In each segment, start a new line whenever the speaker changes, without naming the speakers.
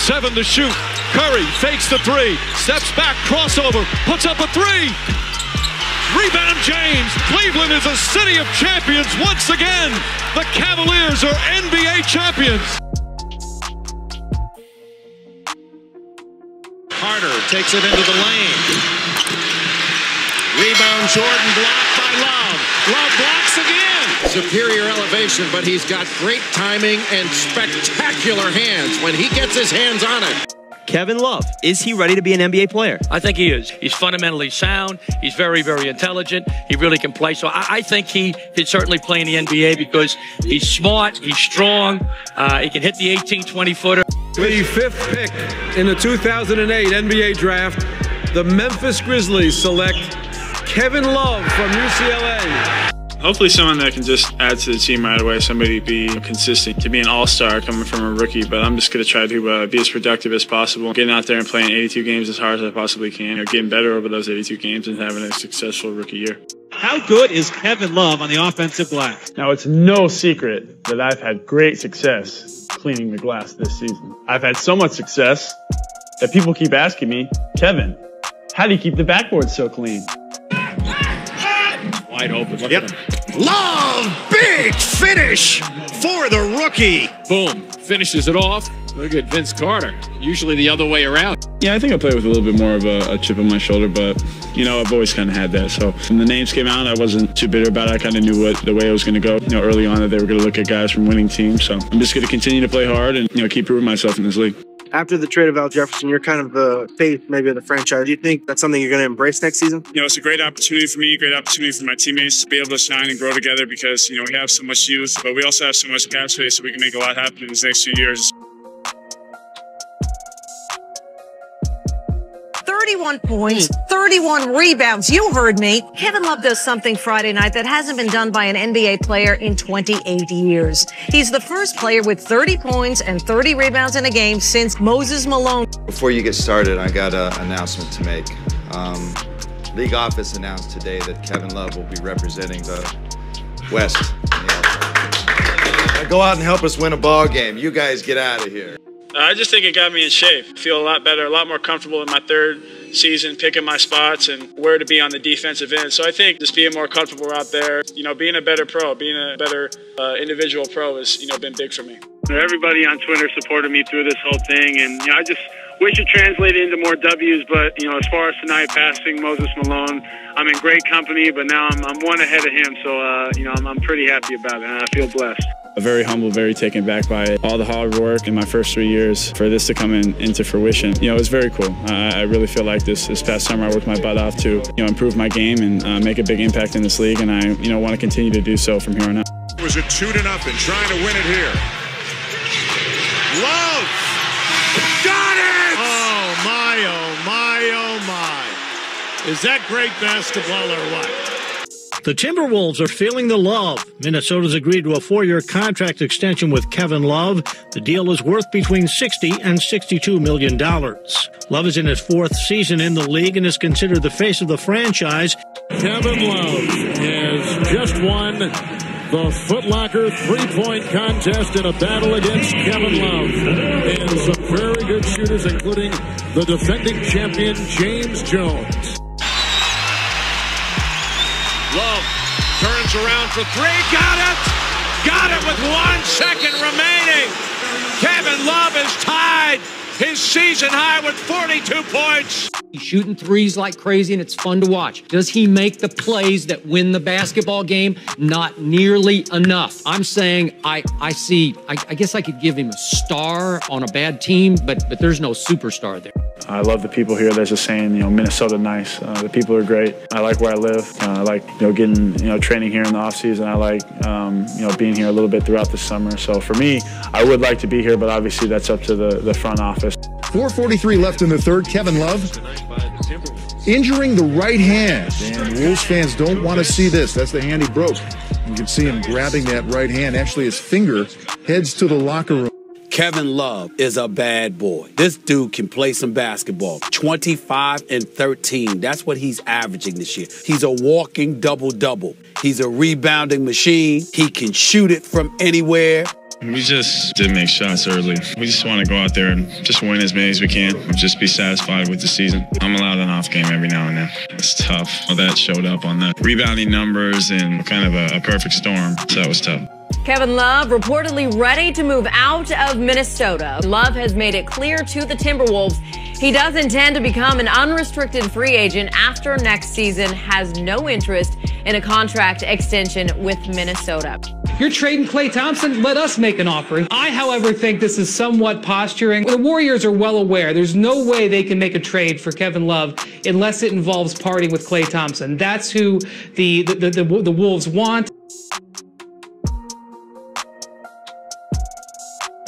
7 to shoot. Curry fakes the 3, steps back, crossover, puts up a 3. Rebound James. Cleveland is a city of champions once again. The Cavaliers are NBA champions.
Carter takes it into the lane. Rebound Jordan, blocked by Love. Love blocks again. Superior elevation, but he's got great timing and spectacular hands when he gets his hands on it.
Kevin Love, is he ready to be an NBA player?
I think he is. He's fundamentally sound. He's very, very intelligent. He really can play. So I think he could certainly play in the NBA because he's smart, he's strong, he can hit the 18, 20-footer.
The 5th pick in the 2008 NBA draft, the Memphis Grizzlies select Kevin Love from UCLA.
Hopefully someone that can just add to the team right away, somebody be consistent, to be an all-star coming from a rookie, but I'm just going to try to be as productive as possible, getting out there and playing 82 games as hard as I possibly can, getting better over those 82 games and having a successful rookie year.
How good is Kevin Love on the offensive glass?
Now, it's no secret that I've had great success cleaning the glass this season. I've had so much success that people keep asking me, Kevin, how do you keep the backboard so clean?
Wide open. Look at him.
Love, big finish for the rookie.
Boom. Finishes it off. Look at Vince Carter. Usually the other way around.
Yeah, I think I play with a little bit more of a chip on my shoulder, but, you know, I've always kind of had that. So when the names came out, I wasn't too bitter about it. I kind of knew the way it was going to go. You know, early on that they were going to look at guys from winning teams. So I'm just going to continue to play hard and, keep proving myself in this league.
After the trade of Al Jefferson, you're kind of the face, maybe, of the franchise. Do you think that's something you're going to embrace next season?
It's a great opportunity for me, great opportunity for my teammates to be able to shine and grow together because, we have so much youth, but we also have so much cap space so we can make a lot happen in these next few years.
31 points, 31 rebounds. You heard me. Kevin Love does something Friday night that hasn't been done by an NBA player in 28 years. He's the first player with 30 points and 30 rebounds in a game since Moses Malone.
Before you get started, I got an announcement to make. League office announced today that Kevin Love will be representing the West. Go out and help us win a ball game. You guys get out of here.
I just think it got me in shape. I feel a lot better, a lot more comfortable in my 3rd season, picking my spots and where to be on the defensive end. So I think just being more comfortable out there, being a better pro, being a better individual pro has, been big for me. Everybody on Twitter supported me through this whole thing, and I just wish it translated into more W's. But as far as tonight passing Moses Malone, I'm in great company, but now I'm one ahead of him. So I'm pretty happy about it, and I feel blessed. Very humble, very taken back by it. All the hard work in my first 3 years for this to come into fruition. It was very cool. I really feel like this past summer I worked my butt off to improve my game and make a big impact in this league, and I want to continue to do so from here on out.
It was a 2-0 trying to win it here. Love got it!
Oh, my, oh, my, oh, my. Is that great basketball or what? The Timberwolves are feeling the love. Minnesota's agreed to a 4-year contract extension with Kevin Love. The deal is worth between $60 and $62 million. Love is in his 4th season in the league and is considered the face of the franchise. Kevin Love has just won the Foot Locker 3-point contest in a battle against Kevin Love and some very good shooters, including the defending champion James Jones.
Love turns around for 3. Got it! Got it with 1 second remaining. Kevin Love is tied his season high with 42 points.
He's shooting threes like crazy, and it's fun to watch. Does he make the plays that win the basketball game? Not nearly enough. I'm saying I guess I could give him a star on a bad team, but there's no superstar there.
I love the people here. There's a saying, Minnesota nice. The people are great. I like where I live. I like, getting, training here in the off season. I like, being here a little bit throughout the summer. So for me, I would like to be here, but obviously that's up to the front office.
4:43 left in the 3rd. Kevin Love injuring the right hand, and Wolves fans don't want to see this. That's the hand he broke. You can see him grabbing that right hand. Actually, his finger heads to the locker room.
Kevin Love is a bad boy. This dude can play some basketball. 25 and 13. That's what he's averaging this year. He's a walking double-double. He's a rebounding machine. He can shoot it from anywhere.
We just didn't make shots early. We just want to go out there and just win as many as we can and just be satisfied with the season. I'm allowed an off game every now and then. It's tough. Well, that showed up on the rebounding numbers and kind of a perfect storm, so that was tough.
Kevin Love reportedly ready to move out of Minnesota. Love has made it clear to the Timberwolves he does intend to become an unrestricted free agent after next season, has no interest in a contract extension with Minnesota.
You're trading Klay Thompson? Let us make an offer. I, however, think this is somewhat posturing. The Warriors are well aware there's no way they can make a trade for Kevin Love unless it involves parting with Klay Thompson. That's who the Wolves want.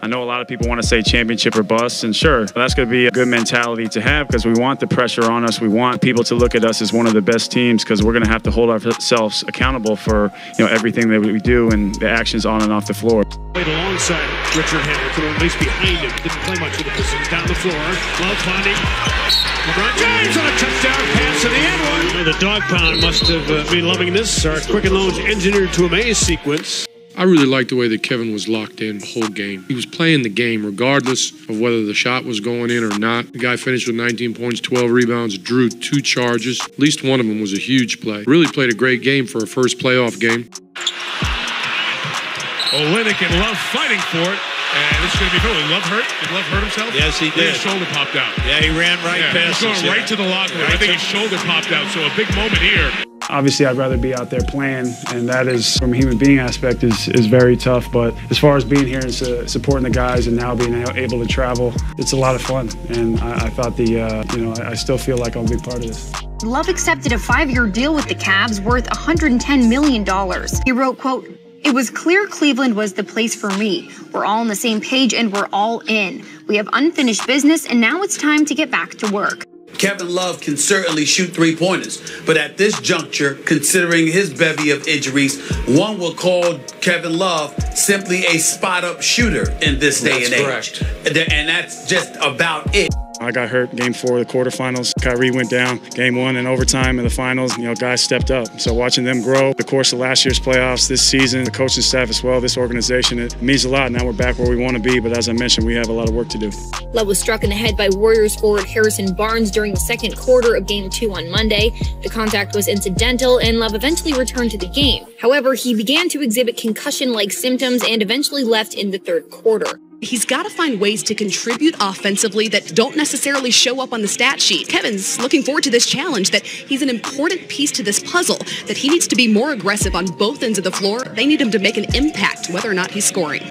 I know a lot of people want to say championship or bust, and sure, that's going to be a good mentality to have because we want the pressure on us. We want people to look at us as one of the best teams because we're going to have to hold ourselves accountable for everything that we do and the actions on and off the floor.
Played alongside Richard Hamilton, or at least behind him. Didn't play much of the position. Down the floor, Love finding LeBron James on a touchdown pass to the end one. The dog pound must have been loving this. Our Quicken Loans engineered to amaze sequence.
I really liked the way that Kevin was locked in the whole game. He was playing the game regardless of whether the shot was going in or not. The guy finished with 19 points, 12 rebounds, drew 2 charges. At least one of them was a huge play. Really played a great game for a first playoff game.
Olynyk and Love fighting for it. And this is going to be Philly. Love hurt? Did Love hurt himself?
Yes, he did.
His shoulder popped out.
Yeah, he ran right past
us. He's going right to the locker room. I think his shoulder popped out, so a big moment here.
Obviously, I'd rather be out there playing, and that is, from a human being aspect, is very tough. But as far as being here and supporting the guys and now being able to travel, it's a lot of fun. And I thought I still feel like I'm a big part of this.
Love accepted a 5-year deal with the Cavs worth $110 million. He wrote, quote, "It was clear Cleveland was the place for me. We're all on the same page and we're all in. We have unfinished business and now it's time to get back to work."
Kevin Love can certainly shoot three-pointers, but at this juncture, considering his bevy of injuries, one will call Kevin Love simply a spot-up shooter in this day and age. Correct. And that's just about it.
I got hurt game 4 of the quarterfinals. Kyrie went down game 1 in overtime in the finals. Guys stepped up. So watching them grow, the course of last year's playoffs, this season, the coaching staff as well, this organization, it means a lot. Now we're back where we want to be, but as I mentioned, we have a lot of work to do.
Love was struck in the head by Warriors forward Harrison Barnes during the second quarter of Game 2 on Monday. The contact was incidental, and Love eventually returned to the game. However, he began to exhibit concussion-like symptoms and eventually left in the third quarter.
He's got to find ways to contribute offensively that don't necessarily show up on the stat sheet. Kevin's looking forward to this challenge, that he's an important piece to this puzzle, that he needs to be more aggressive on both ends of the floor. They need him to make an impact, whether or not he's scoring.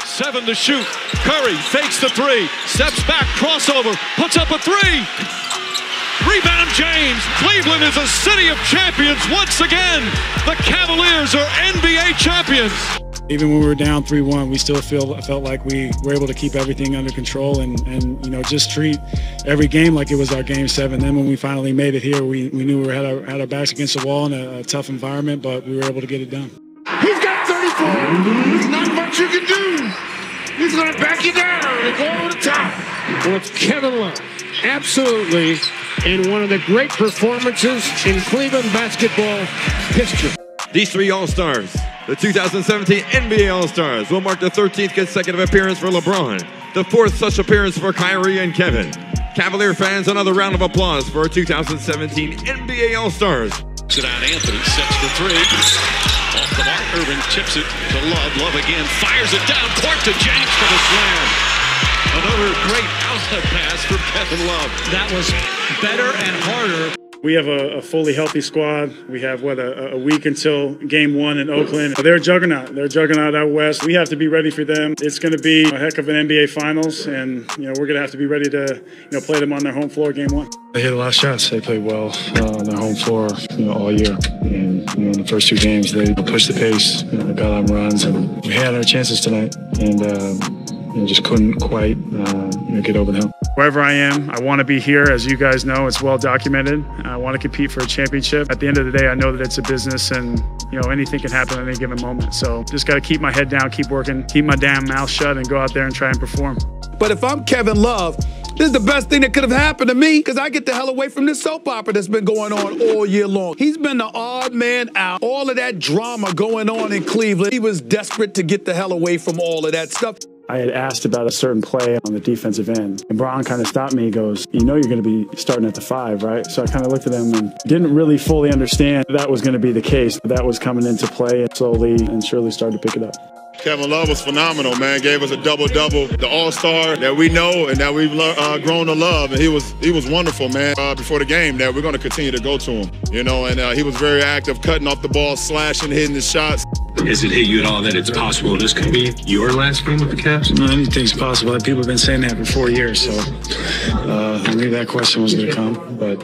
7 to shoot. Curry fakes the 3, steps back, crossover, puts up a 3. Rebound James. Cleveland is a city of champions once again. The Cavaliers are NBA champions.
Even when we were down 3-1, we still felt like we were able to keep everything under control and just treat every game like it was our game 7. Then when we finally made it here, we knew we had our backs against the wall in a tough environment, but we were able to get it done.
He's got 34. There's not much you can do. He's going to back you down and go over the top.
Well, it's Kevin Love. Absolutely. In one of the great performances in Cleveland basketball history.
These 3 All-Stars, the 2017 NBA All-Stars, will mark the 13th consecutive appearance for LeBron, the 4th such appearance for Kyrie and Kevin. Cavalier fans, another round of applause for our 2017 NBA All-Stars.
Sit down, Anthony sets the 3. Off the mark, Irving tips it to Love. Love again, fires it down court to James for the slam. Another great outlet pass for Kevin Love.
That was better and harder.
We have a fully healthy squad. We have, a week until game 1 in Oakland. They're a juggernaut. They're a juggernaut out west. We have to be ready for them. It's going to be a heck of an NBA Finals, and we're going to have to be ready to play them on their home floor game 1. They hit a lot of shots. They played well on their home floor all year. And in the first 2 games, they pushed the pace, got on runs, and we had our chances tonight. And just couldn't quite get over the hump. Wherever I am, I want to be here. As you guys know, it's well documented. I want to compete for a championship. At the end of the day, I know that it's a business and anything can happen at any given moment. So just got to keep my head down, keep working, keep my damn mouth shut and go out there and try and perform.
But if I'm Kevin Love, this is the best thing that could have happened to me because I get the hell away from this soap opera that's been going on all year long. He's been the odd man out. All of that drama going on in Cleveland. He was desperate to get the hell away from all of that stuff.
I had asked about a certain play on the defensive end, and Braun kind of stopped me. He goes, you know you're going to be starting at the 5, right? So I kind of looked at him and didn't really fully understand that was going to be the case. That was coming into play and slowly and surely started to pick it up.
Kevin Love was phenomenal, man. Gave us a double-double, the all-star that we know and that we've grown to love. And he was wonderful, man. Before the game, that we're going to continue to go to him, you know. And he was very active, cutting off the ball, slashing, hitting the shots.
Has it hit you at all that it's possible this could be your last game with the Cavs?
No, anything's possible. People have been saying that for 4 years, so I knew that question was going to come. But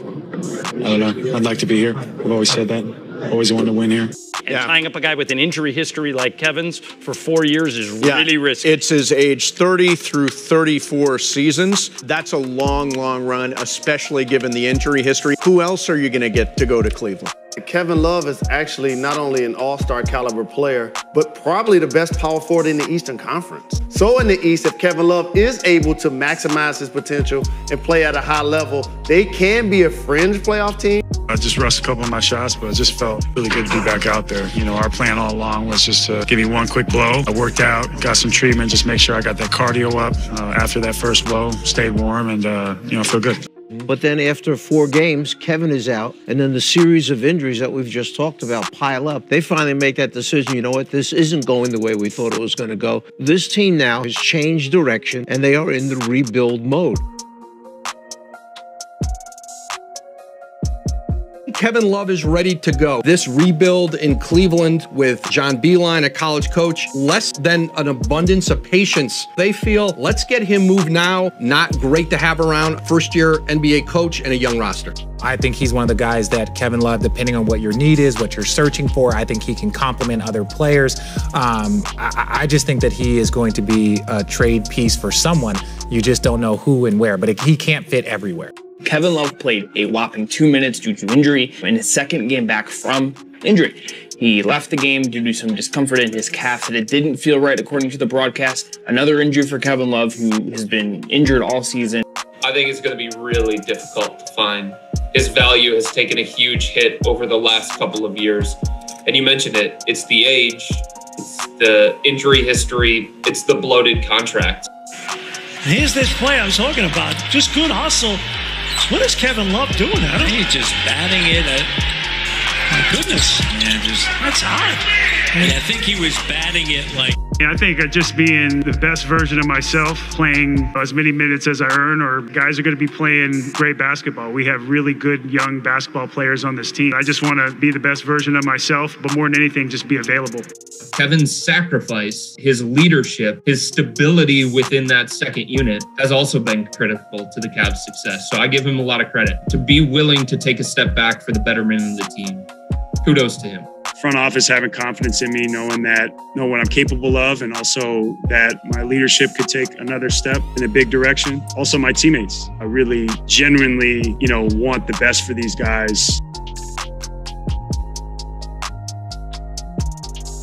I don't know. I'd like to be here. I've always said that. Always wanted to win here.
And tying up a guy with an injury history like Kevin's for 4 years is really risky.
It's his age 30 through 34 seasons. That's a long, long run, especially given the injury history. Who else are you going to get to go to Cleveland?
Kevin Love is actually not only an all-star caliber player, but probably the best power forward in the Eastern Conference. So in the East, if Kevin Love is able to maximize his potential and play at a high level, they can be a fringe playoff team.
I just rushed a couple of my shots, but it just felt really good to be back out there. You know, our plan all along was just to give me one quick blow. I worked out, got some treatment, just make sure I got that cardio up after that first blow, stayed warm, and, you know, feel good.
But then after 4 games, Kevin is out, and then the series of injuries that we've just talked about pile up. They finally make that decision, you know what, this isn't going the way we thought it was going to go. This team now has changed direction, and they are in the rebuild mode.
Kevin Love is ready to go. This rebuild in Cleveland with John Beilein, a college coach, less than an abundance of patience. They feel, let's get him moved now. Not great to have around. First-year NBA coach and a young roster.
I think he's one of the guys that Kevin Love, depending on what your need is, what you're searching for, I think he can complement other players. I just think that he is going to be a trade piece for someone. You just don't know who and where, but he can't fit everywhere.
Kevin Love played a whopping 2 minutes due to injury in his second game back from injury. He left the game due to some discomfort in his calf that it didn't feel right according to the broadcast. Another injury for Kevin Love, who has been injured all season.
I think it's going to be really difficult to find. His value has taken a huge hit over the last couple of years. And you mentioned it, it's the age, it's the injury history, it's the bloated contract.
Here's this play I was talking about. Just good hustle. What is Kevin Love doing? I don't know.
He's just batting it.
My goodness.
Yeah,
that's hot.
And I think he was batting it like.
Yeah, I think just being the best version of myself, playing as many minutes as I earn, or guys are going to be playing great basketball. We have really good young basketball players on this team. I just want to be the best version of myself, but more than anything, just be available.
Kevin's sacrifice, his leadership, his stability within that second unit has also been critical to the Cavs' success. So I give him a lot of credit. To be willing to take a step back for the betterment of the team, kudos to him.
Front office having confidence in me, knowing what I'm capable of, and also that my leadership could take another step in a big direction. Also my teammates. I really genuinely, want the best for these guys.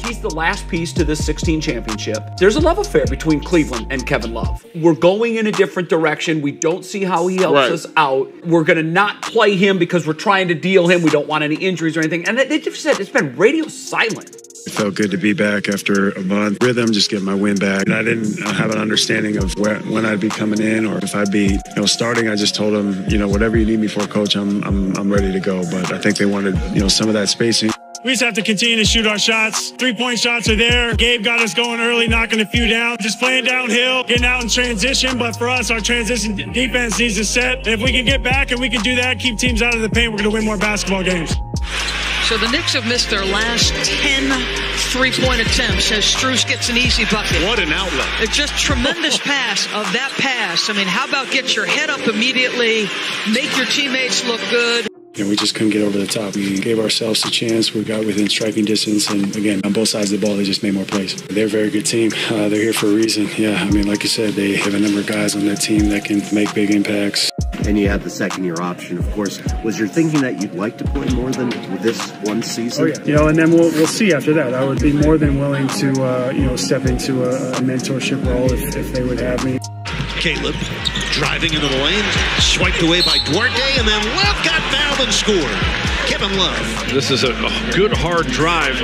He's the last piece to this 16 championship. There's a love affair between Cleveland and Kevin Love. We're going in a different direction. We don't see how he helps us out. We're going to not play him because we're trying to deal him. We don't want any injuries or anything. And they just said it's been radio silent.
It felt good to be back after a month. Rhythm, just get my win back. And I didn't have an understanding of when I'd be coming in or if I'd be starting. I just told them, whatever you need me for, coach, I'm ready to go. But I think they wanted, some of that spacing. We just have to continue to shoot our shots. 3-point shots are there. Gabe got us going early, knocking a few down. Just playing downhill, getting out in transition. But for us, our transition defense needs to set. And if we can get back and we can do that, keep teams out of the paint, we're going to win more basketball games.
So the Knicks have missed their last 10 3-point attempts as Strus gets an easy bucket.
What an outlet.
It's just tremendous pass of that pass. I mean, how about get your head up immediately, make your teammates look good.
We just couldn't get over the top. We gave ourselves a chance. We got within striking distance. And again, on both sides of the ball, they just made more plays. They're a very good team. They're here for a reason. Yeah, like you said, they have a number of guys on that team that can make big impacts.
And you have the second-year option, of course. Was your thinking that you'd like to play more than this one season?
Oh, yeah. And then we'll see after that. I would be more than willing to, step into a mentorship role if they would have me.
Caleb driving into the lane, swiped away by Duarte, and then Love got fouled and scored. Kevin Love.
This is a good, hard drive.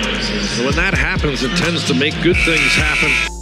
When that happens, it tends to make good things happen.